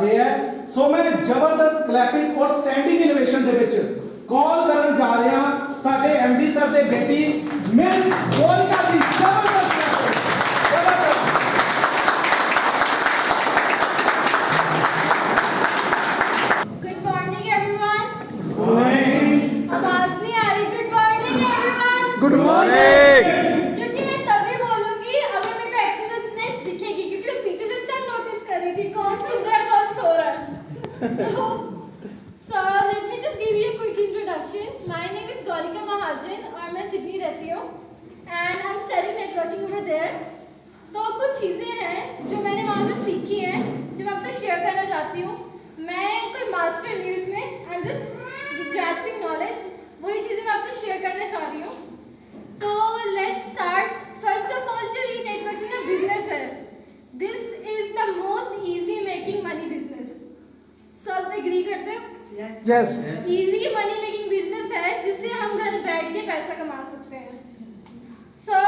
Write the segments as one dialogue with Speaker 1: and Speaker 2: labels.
Speaker 1: रहे हैं। सो मैं जबरदस्त क्लैपिंग और स्टैंडिंग इनोवेशन दे विच कॉल करन जा रहे हैं साडे एमडी सर दे बेटी मिस गोलिका दी।
Speaker 2: Good morning everyone. आवाज नहीं आ रही। Good morning everyone.
Speaker 3: Good morning.
Speaker 2: क्योंकि मैं तभी बोलूंगी अगर मेरे को एक्टिवनेस दिखेगी, क्योंकि मैं पीछे से सब नोटिस कर रही थी कौन सुन रहा है कौन सो रहा है। So let me just give you a quick introduction. My name is Gaurika Mahajan और मैं सिडनी रहती हूँ and I'm studying networking over there. तो कुछ चीज़ें हैं जो मैंने वहाँ से सीखी हैं जो मैं आपसे शेयर करना चाहती हूँ। मैं कोई मास्टर नहीं हूँ इसमें, I'm just grasping knowledge। वही चीज़ें मैं आपसे शेयर करना चाह रही हूँ। तो let's start. First of all, जो ये नेटवर्किंग का बिजनेस है, this is the most easy making money business। सब एग्री करते हो?
Speaker 3: Yes.
Speaker 2: Easy money making business है जिससे हम घर बैठ के पैसा कमा सकते हैं। सो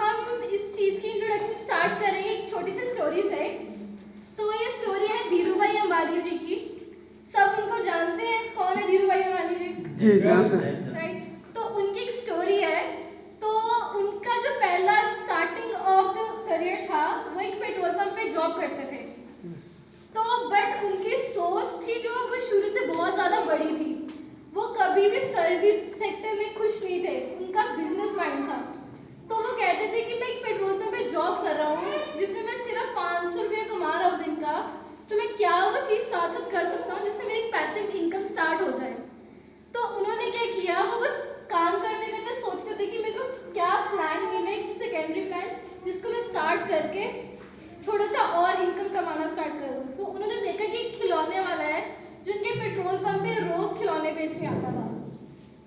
Speaker 2: हम इस चीज़ की इंट्रोडक्शन स्टार्ट करेंगे एक छोटी सी स्टोरी से। तो ये स्टोरी है धीरू भाई अंबानी जी की। सब उनको जानते हैं, कौन है धीरू भाई अंबानी जी?
Speaker 3: जी जानते हैं।
Speaker 2: राइट। तो उनकी एक स्टोरी है। तो उनका जो पहला स्टार्टिंग ऑफ द करियर था वो एक पेट्रोल पंप पे जॉब करते थे। तो बट उनकी सोच थी जो वो शुरू से बहुत ज़्यादा बड़ी थी। वो कभी भी सर्विस सेक्टर में खुश नहीं थे, उनका बिजनेस माइंड था। तो वो कहते थे कि मैं एक पेट्रोल पंप पे जॉब कर रहा हूँ जिसमें मैं सिर्फ 500 रुपये कमा रहा हूँ दिन का, तो मैं क्या वो चीज़ साथ साथ कर सकता हूँ जिससे मेरी पैसिव इनकम स्टार्ट हो जाए। तो उन्होंने क्या किया, वो बस काम करते करते सोचते थे कि मेरे को क्या प्लान मिले, एक सेकेंडरी प्लान जिसको मैं स्टार्ट करके थोड़ा सा और इनकम कमाना स्टार्ट करूँ। तो उन्होंने देखा कि एक खिलौने वाला है जो उनके पेट्रोल पंप पे रोज़ खिलौने बेचने आता था।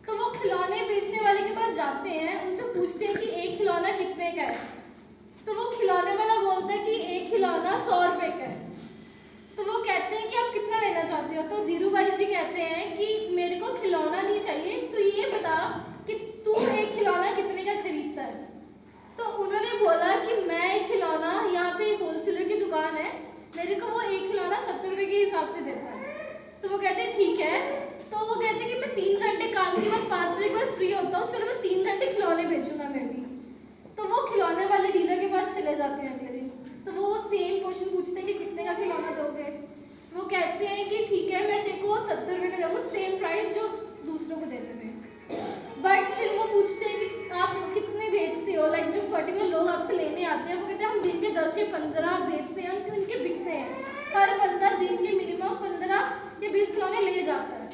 Speaker 2: तो वो खिलौने बेचने वाले के पास जाते हैं, उनसे पूछते हैं कि एक खिलौना कितने का है। तो वो खिलौने वाला बोलता है कि एक खिलौना 100 रुपये का है। तो वो कहते हैं कि आप कितना लेना चाहते हो? तो धीरू भाई जी कहते हैं कि मेरे को खिलौना नहीं चाहिए, तो ये बता कि तू एक खिलौना कितने का खरीदता है। तो उन्होंने बोला कि मैं एक खिलौना, यहाँ पे एक होलसेलर की दुकान है, मेरे को वो एक खिलौना 70 रुपये के हिसाब से देता है। तो वो कहते हैं ठीक है। तो वो कहते हैं कि मैं 3 घंटे काम के बाद 5 बजे के बाद फ्री होता हूँ, चलो मैं 3 घंटे खिलौने बेचूंगा मैं भी। तो वो खिलौने वाले डीलर के पास चले जाते हैं अगले दिन। तो वो सेम क्वेश्चन पूछते हैं कि कितने का खिलौना दोगे। वो कहते हैं कि ठीक है मैं तेरे को 70 रुपये का दूँगा, सेम प्राइस जो दूसरों को देते थे। बट फिर वो पूछते हैं कि आप कितने बेचते हो, लाइक जो पर्टिकुलर लोग आपसे लेने आते हैं वो कहते हैं हम दिन के 10 या 15 बेचते हैं, उनके बिकते हैं। हर बंदा दिन के मिनिमम 15 या 20 खिलौने ले जाता है।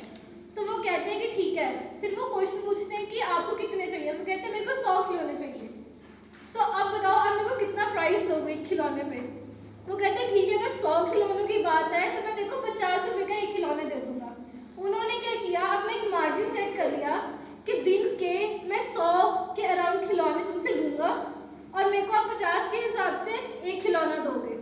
Speaker 2: तो वो कहते हैं कि ठीक है। फिर वो क्वेश्चन पूछते हैं कि आपको कितने चाहिए। वो कहते हैं मेरे को 100 खिलौने चाहिए। तो अब बताओ आप मेरे को कितना प्राइस दोगे एक खिलौने पे? वो कहते हैं ठीक है, अगर 100 खिलौनों की बात है तो मैं देखो 50 रुपये का एक खिलौने दे दूंगा। उन्होंने क्या किया, अपना एक मार्जिन सेट कर लिया कि दिन के मैं 100 के अराउंड खिलौने तुमसे लूँगा और मेरे को आप 50 के हिसाब से एक खिलौना दोगे।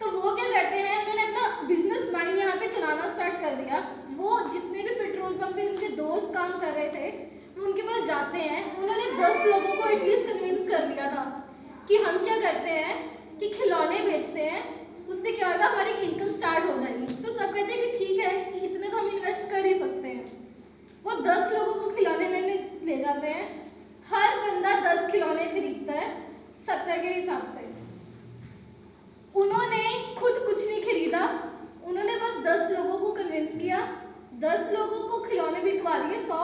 Speaker 2: तो वो क्या करते हैं, उन्होंने अपना बिजनेस माइंड यहाँ पे चलाना स्टार्ट कर दिया। वो जितने भी पेट्रोल पंप पे उनके दोस्त काम कर रहे थे वो उनके पास जाते हैं। उन्होंने 10 लोगों को एटलीस्ट कन्विंस कर लिया था कि हम क्या करते हैं कि खिलौने बेचते हैं, उससे क्या होगा हमारी इनकम स्टार्ट हो जाएगी। तो सब कहते हैं कि ठीक है कि इतने तो हम इन्वेस्ट कर ही सकते हैं। वो 10 लोगों को खिलौने लेने ले जाते हैं। हर बंदा 10 खिलौने खरीदता है 70 के हिसाब से। उन्होंने खुद कुछ नहीं खरीदा, उन्होंने बस 10 लोगों को कन्विंस किया। 10 लोगों को खिलौने बिकवा दिए 100।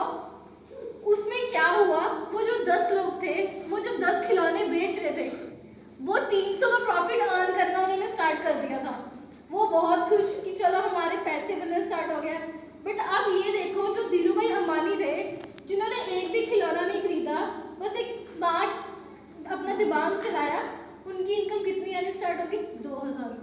Speaker 2: उसमें क्या हुआ, वो जो 10 लोग थे वो जब 10 खिलौने बेच रहे थे वो 300 का प्रॉफिट अर्न करना उन्होंने स्टार्ट कर दिया था। वो बहुत खुश कि चलो हमारे पैसे बनने स्टार्ट हो गया। बट आप ये देखो जो धीरू भाई अंबानी थे जिन्होंने एक भी खिलौना नहीं खरीदा, बस एक स्मार्ट अपना दिमाग चलाया, उनकी इनकम कितनी आनी स्टार्ट होगी? 2000।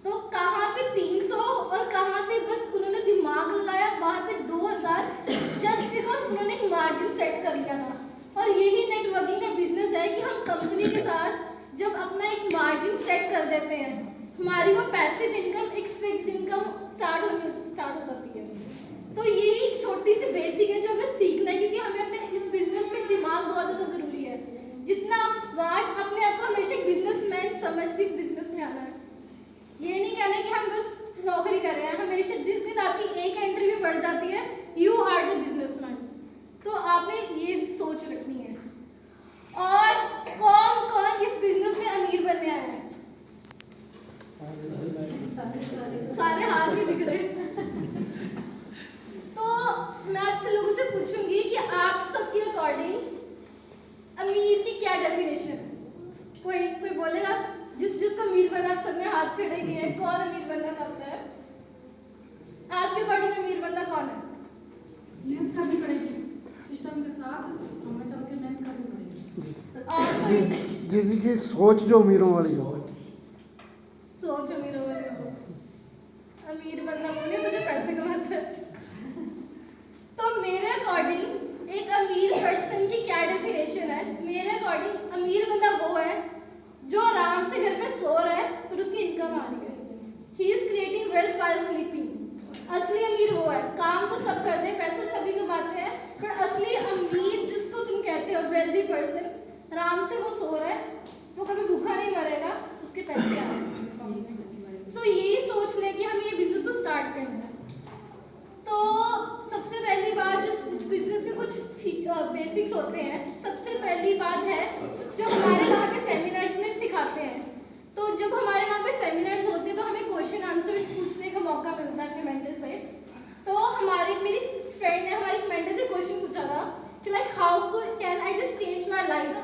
Speaker 2: तो कहाँ पे 300 और कहाँ पे बस उन्होंने दिमाग लगाया, वहाँ पे 2000 जस्ट बिकॉज उन्होंने एक मार्जिन सेट कर लिया था। और यही नेटवर्किंग का बिजनेस है कि हम कंपनी के साथ जब अपना एक मार्जिन सेट कर देते हैं, हमारी वो पैसिव इनकम एक फिक्स इनकम स्टार्ट हो जाती है। तो यही एक छोटी सी बेसिक है जो हमें सीखना है, क्योंकि हमें अपने इस बिजनेस में दिमाग बहुत ज़्यादा ज़रूरी है। जितना आप स्मार्ट, अपने आप को हमेशा बिजनेसमैन समझ के इस बिजनेस में आना है। ये नहीं कि नौकरी कर रहे हैं, हमेशा जिस दिन आपकी एक एंट्री भी बढ़ जाती है, यू आर द बिजनेसमैन। तो आपने ये सोच रखनी है। और कौन कौन इस बिजनेस में अमीर बनने आया है? सारे हाथ नहीं दिख रहे। तो मैं आपसे लोगों से पूछूंगी कि आप सबके अकॉर्डिंग अमीर की क्या डेफिनेशन है? कोई बोलेगा? जिसको अमीर बनना, आप सबने हाथ खड़े किए हैं, कौन अमीर बनना चाहता है? आपके अकॉर्डिंग अमीर बनना कौन है?
Speaker 4: मेहनत करनी पड़ेगी सिस्टम के साथ, हमें चल के मेहनत करनी पड़ेगी।
Speaker 2: और कोई
Speaker 5: जिसकी सोच जो अमीरों वाली हो।
Speaker 2: सोच अमीरों वाली हो। अमीर बनना बोले तो जो पैसे कमाते हैं। तो मेरे अकॉर्डिंग एक अमीर पर्सन की क्या डेफिनेशन है? मेरे अकॉर्डिंग अमीर बंदा वो है जो आराम से घर पे सो रहा है और उसकी इनकम आ रही है। He is creating wealth while sleeping. असली अमीर वो है, काम तो सब करते हैं, पैसे सभी कमाते हैं, पर असली अमीर जिसको तुम कहते हो वेल्दी पर्सन, आराम से वो सो रहा है, वो कभी भूखा नहीं मरेगा, उसके पैसे आ रहे हैं। सो यही सोच ले कि हमें ये बिजनेस को स्टार्ट करना है। तो सबसे पहली बात, जो इस बिजनेस में कुछ बेसिक्स होते हैं, सबसे पहली बात है जो हमारे वहाँ पे सेमिनार्स में सिखाते हैं। तो जब हमारे वहाँ पे सेमिनार्स होते हैं तो हमें क्वेश्चन आंसर्स पूछने का मौका मिलता है अपने मेंटर से। तो मेरी फ्रेंड ने हमारी मेंटर से क्वेश्चन पूछा था कि like how can I just change my life,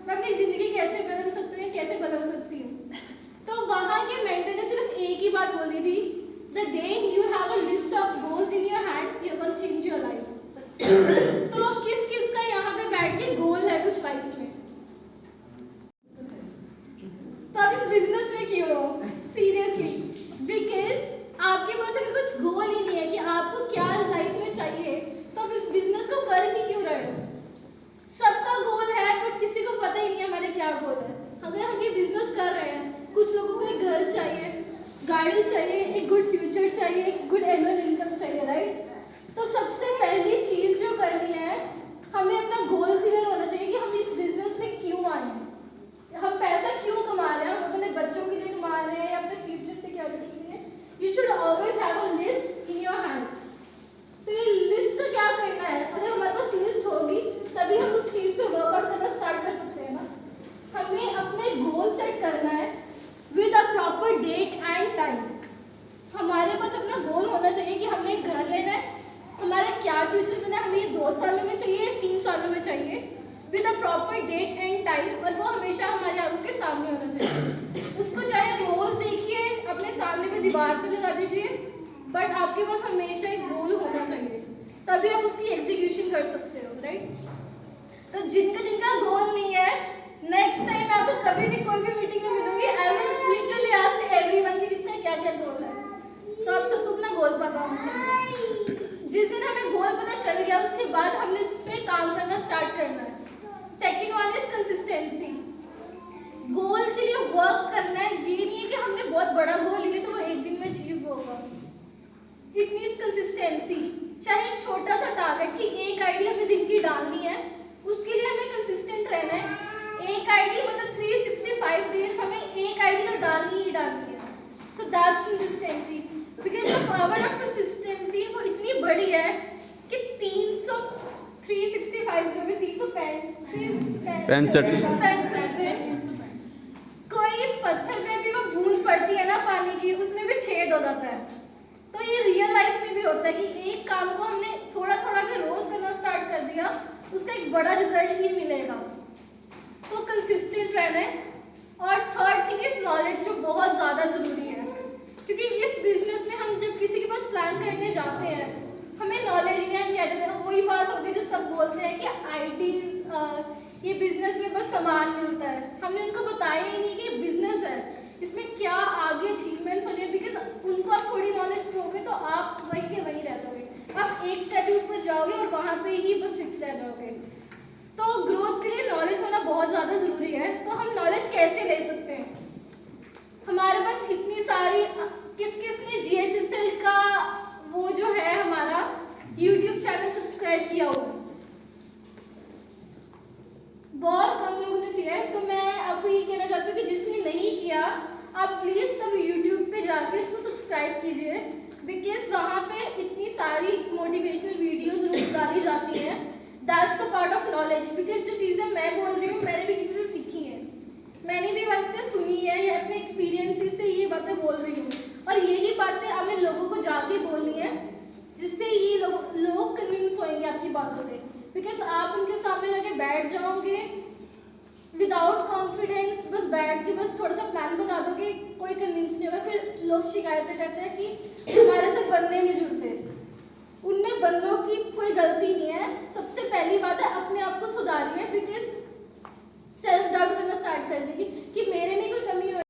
Speaker 2: मैं अपनी ज़िंदगी कैसे बदल सकती हूँ, कैसे बदल सकती हूँ। तो वहाँ के मेंटर ने सिर्फ एक ही बात बोली थी, the day you have a list of goals in your hand, you're going to change your life. तो किस का यहाँ पे बैठ के गोल है कुछ लाइफ में? तो आप इस बिजनेस में क्यों हो? सीरियसली, बिकॉज आपके पास अगर कुछ गोल ही नहीं है कि आपको क्या लाइफ में चाहिए, तो आप इस बिजनेस को कर ही क्यों रहे हो? सबका गोल है बट किसी को पता ही नहीं है हमारे क्या गोल है। अगर हम ये बिजनेस कर रहे हैं, कुछ लोगों को एक घर चाहिए, गाड़ी चाहिए, एक गुड फ्यूचर चाहिए, एक गुड एनुअल इनकम चाहिए, राइट? तो सबसे पहली चीज़ जो करनी है, हमें अपना गोल क्लियर होना चाहिए कि हम इस बिजनेस में क्यों आए हैं, हम पैसा क्यों कमा रहे हैं, हम अपने बच्चों के लिए कमा रहे हैं या अपने फ्यूचर सिक्योरिटी के लिए। You should always have a list in your hand. तो ये लिस्ट का क्या करना है? अगर हमारे पास लिस्ट होगी तभी हम उस चीज़ पे वर्कआउट करना स्टार्ट कर सकते हैं ना। हमें अपने गोल सेट करना है with a proper date and time. हमारे पास अपना गोल होना चाहिए कि हमने एक घर लेना है, हमारा क्या फ्यूचर बनना है, हमें ये 2 सालों में चाहिए, 3 सालों में चाहिए, with a proper date and time, और वो हमेशा हमारे आंखों के सामने होना चाहिए। उसको चाहे रोज देखिए, अपने सामने में दीवार पर लगा दीजिए, बट आपके पास हमेशा एक गोल होना चाहिए, तभी आप उसकी एग्जीक्यूशन कर सकते हो, राइट? तो जिनका गोल नहीं है, नेक्स्ट टाइम आपको कभी भी कोई भी मीटिंग में मिलूंगी, I will literally ask everyone कि किसका क्या क्या गोल है। तो आप सबको अपना गोल पता होना चाहिए। जिस दिन हमें गोल पता चल गया, उसके बाद हमने इस पे काम करना स्टार्ट करना है। Second one is consistency. Goal के लिए वर्क करना है, ये नहीं है कि हमने बहुत बड़ा गोल ले लिया तो वो एक दिन में अचीव होगा। It means consistency. चाहे एक छोटा सा टारगेट कि एक आईडी हमें दिन की डालनी है, उसके लिए हमें कंसिस्टेंट रहना है। एक आईडी मतलब 365 डेज हमें एक आईडी तो डालनी ही डालनी है। So that's consistency. Because the power of consistency वो इतनी बड़ी है कि 365 जो भी 365 कोई पत्थर पे भी वो बूंद पड़ती है ना पानी की, उसमें भी छेद हो जाता है। तो ये रियल लाइफ में भी होता है कि एक काम को हमने थोड़ा थोड़ा भी रोज करना स्टार्ट कर दिया, उसका एक बड़ा रिजल्ट ही मिलेगा। तो कंसिस्टेंट रहना है। और थर्ड थिंग इज नॉलेज, जो बहुत ज़्यादा ज़रूरी है, क्योंकि इस बिजनेस में हम जब किसी के पास प्लान करने जाते हैं, हमें नॉलेज नहीं है, हम कहते हैं वही बात होगी जो सब बोलते हैं कि आईटीज ये बिजनेस में बस सामान मिलता है। हमने उनको बताया ही नहीं कि बिजनेस है, इसमें क्या आगे अचीवमेंट्स होने हैं, बिकॉज उनको आप थोड़ी नॉलेज दोगे तो आप वहीं के वहीं रह जाओगे, आप एक स्टेप ऊपर जाओगे और वहाँ पे ही बस फिक्स रह जाओगे। तो ग्रोथ के लिए नॉलेज होना बहुत ज़्यादा ज़रूरी है। तो हम नॉलेज कैसे ले सकते हैं? हमारे पास इतनी सारी, किस ने GSSL का वो जो है हमारा YouTube चैनल सब्सक्राइब किया हुआ? बहुत कम लोगों ने किया है। तो मैं आपको ये कहना चाहती हूँ कि जिसने नहीं किया, आप प्लीज़ कीजिए, बिकॉज वहाँ पे इतनी सारी मोटिवेशनल वीडियोस रोज डाली जाती हैं। That's the part of knowledge, because जो चीज़ें मैं बोल रही हूँ मैंने भी किसी से सीखी है, मैंने भी बातें सुनी है या अपने एक्सपीरियंसेस से ये बातें बोल रही हूँ, और यही बातें हमें लोगों को जाके बोलनी है, जिससे ये लोग कन्विंस होंगे आपकी बातों से। बिकॉज आप उनके सामने जाके बैठ जाओगे विदाउट कॉन्फिडेंस, बस बैठ के बस थोड़ा सा प्लान बना दोगे, कोई कन्विंस नहीं होगा। फिर लोग शिकायतें करते हैं कि हमारे साथ बंदे नहीं जुड़ते। उनमें बंदों की कोई गलती नहीं है। सबसे पहली बात है अपने आप को सुधारिए, बिकॉज सेल्फ डाउट करना स्टार्ट कर देगी कि मेरे में कोई कमी हो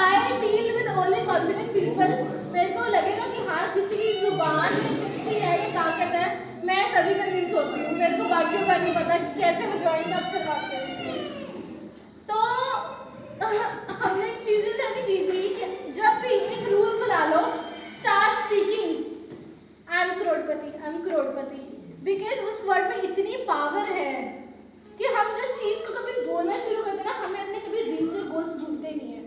Speaker 2: I deal with only confident people. मेरे को लगेगा कि हाँ किसी की जुबान में शक्ति है, ये ताकत है, मैं कभी कन्विंस होती हूँ। मेरे को बाकियों का नहीं पता कि कैसे वो ज्वाइन कब करवाते हैं। तो हमने एक चीज़ ऐसी की थी कि जब भी एक रूल बना लो, start speaking I am crorepati, because उस वर्ड में इतनी पावर है कि हम जो चीज़ को कभी बोलना शुरू करते हैं ना, हमें अपने कभी ड्रीम्स और गोल्स भूलते नहीं है।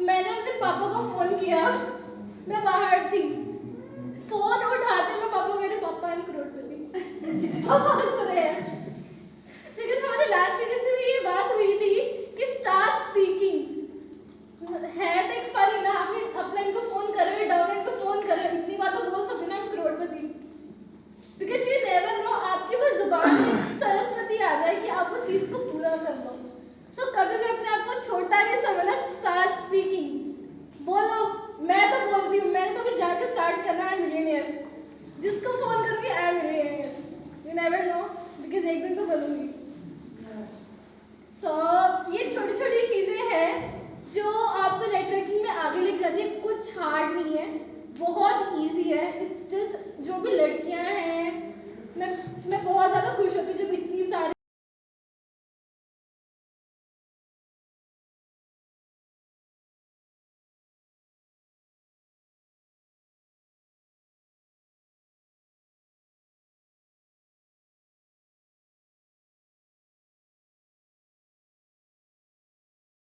Speaker 2: मैंने उस दिन पापा को फ़ोन किया, मैं बाहर थी, फ़ोन उठाते मैं पापा मेरे पापा आई एम करोड़पति पापा हंस रहे हैं, बिकॉज हमारे लास्ट वीडियो में ये बात हुई थी कि स्टार्ट स्पीकिंग है तो एक फन है ना, आपने अपलाइन को फ़ोन करो या डाउनलाइन को फ़ोन करो, इतनी बात तो बोल सकते ना हम करोड़पति, बिकॉज यू नेवर नो आपकी वो जुबान में सरस्वती आ जाए कि आप वो चीज़ को पूरा कर लो। सो कभी भी अपने आप को छोटा नहीं समझना, स्टार्ट स्पीकिंग बोलो। मैं तो बोलती हूँ, मैंने तो भी जाके स्टार्ट करना है मिलियनेयर, जिसको फ़ोन करूँगी I am millionaire, you never know, because एक दिन तो बनूंगी। सो ये छोटी छोटी चीज़ें हैं जो आपको नेटवर्किंग में आगे लेके जाती है। कुछ हार्ड नहीं है, बहुत इजी है। इट्स जस्ट जो भी लड़कियां हैं, मैं बहुत ज़्यादा खुश होती हूँ जब इतनी सारी